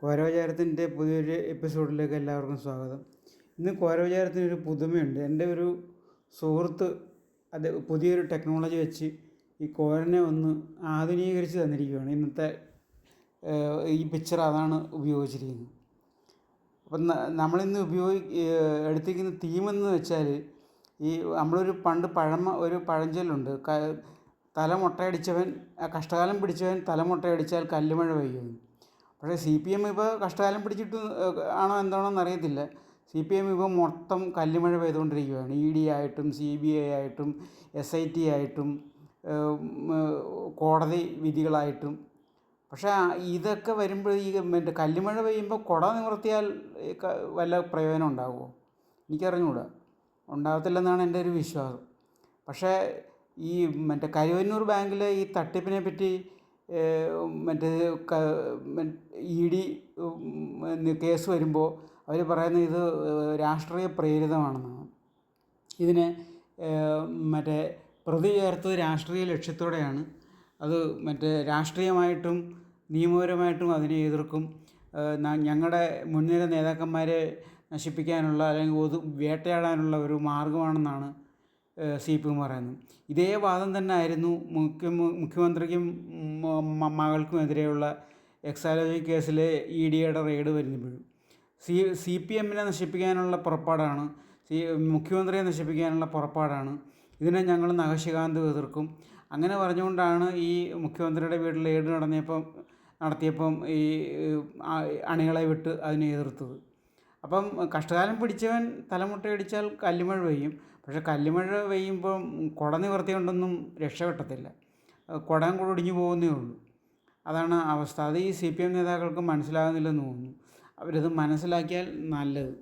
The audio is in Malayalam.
കോരവിചാരത്തിൻ്റെ പുതിയൊരു എപ്പിസോഡിലേക്ക് എല്ലാവർക്കും സ്വാഗതം. ഇന്ന് കോരവിചാരത്തിനൊരു പുതുമയുണ്ട്. എൻ്റെ ഒരു സുഹൃത്ത് അത് പുതിയൊരു ടെക്നോളജി വെച്ച് ഈ കോരനെ ഒന്ന് ആധുനീകരിച്ച് തന്നിരിക്കുകയാണ്. ഇന്നത്തെ ഈ പിക്ചർ അതാണ് ഉപയോഗിച്ചിരിക്കുന്നത്. അപ്പം നമ്മളിന്ന് എടുത്തിരിക്കുന്ന തീമെന്ന് വെച്ചാൽ, ഈ നമ്മളൊരു ഒരു പഴഞ്ചൊല്ലുണ്ട്, തലമുട്ടയടിച്ചവൻ കഷ്ടകാലം പിടിച്ചവൻ തലമുട്ടയടിച്ചാൽ കല്ലുമഴ പെയ്യുമെന്ന്. പക്ഷേ CPM ഇപ്പോൾ കഷ്ടകാലം പിടിച്ചിട്ട് ആണോ എന്താണോന്ന് അറിയത്തില്ല. CPM ഇപ്പോൾ മൊത്തം കല്ലുമഴ പെയ്തുകൊണ്ടിരിക്കുകയാണ്. ED ആയിട്ടും CBI ആയിട്ടും SIT ആയിട്ടും കോടതി വിധികളായിട്ടും. പക്ഷേ ഇതൊക്കെ വരുമ്പോൾ ഈ കല്ലുമഴ പെയ്യുമ്പോൾ കുട നിവർത്തിയാൽ വല്ല പ്രയോജനം ഉണ്ടാകുമോ? എനിക്കറിഞ്ഞുകൂടാ. ഉണ്ടാകത്തില്ലെന്നാണ് എൻ്റെ ഒരു വിശ്വാസം. പക്ഷേ ഈ കരുവന്നൂർ ബാങ്കിലെ ഈ തട്ടിപ്പിനെ പറ്റി ED കേസ് വരുമ്പോൾ അവർ പറയുന്നത് ഇത് രാഷ്ട്രീയ പ്രേരിതമാണെന്നാണ്. ഇതിനെ പ്രതി ചേർത്തത് രാഷ്ട്രീയ ലക്ഷ്യത്തോടെയാണ്. അത് രാഷ്ട്രീയമായിട്ടും നിയമപരമായിട്ടും അതിനെ എതിർക്കും. ഞങ്ങളുടെ മുൻനിര നേതാക്കന്മാരെ നശിപ്പിക്കാനുള്ള അല്ലെങ്കിൽ വേട്ടയാടാനുള്ള ഒരു മാർഗമാണെന്നാണ് CPM പറയുന്നത്. ഇതേ വാദം തന്നെ ആയിരുന്നു മുഖ്യമന്ത്രിക്കും മകൾക്കുമെതിരെയുള്ള എക്സാലോജി കേസിലെ EDയുടെ റെയ്ഡ് വരുമ്പോഴും. CPMനെ നശിപ്പിക്കാനുള്ള പുറപ്പാടാണ്, മുഖ്യമന്ത്രിയെ നശിപ്പിക്കാനുള്ള പുറപ്പാടാണ്. ഇതിനെ ഞങ്ങൾ നഖശിഖാന്തം എതിർക്കും. അങ്ങനെ പറഞ്ഞുകൊണ്ടാണ് ഈ മുഖ്യമന്ത്രിയുടെ വീട്ടിൽ റെയ്ഡ് നടത്തിയപ്പം ഈ അണികളെ വിട്ട് അതിനെ എതിർത്തത്. അപ്പം കഷ്ടകാലം പിടിച്ചവൻ തലമുട്ടയടിച്ചാൽ കല്ലുമഴ പെയ്യും. പക്ഷേ കല്ലുമഴ പെയ്യുമ്പം കുട നിവർത്തി കൊണ്ടൊന്നും രക്ഷപ്പെട്ടത്തില്ല. കുടം ഒടിഞ്ഞു പോകുന്നേ ഉള്ളൂ. അതാണ് അവസ്ഥ. അത് ഈ CPM നേതാക്കൾക്ക് മനസ്സിലാകുന്നില്ലെന്ന് തോന്നുന്നു. അവരത് മനസ്സിലാക്കിയാൽ നല്ലത്.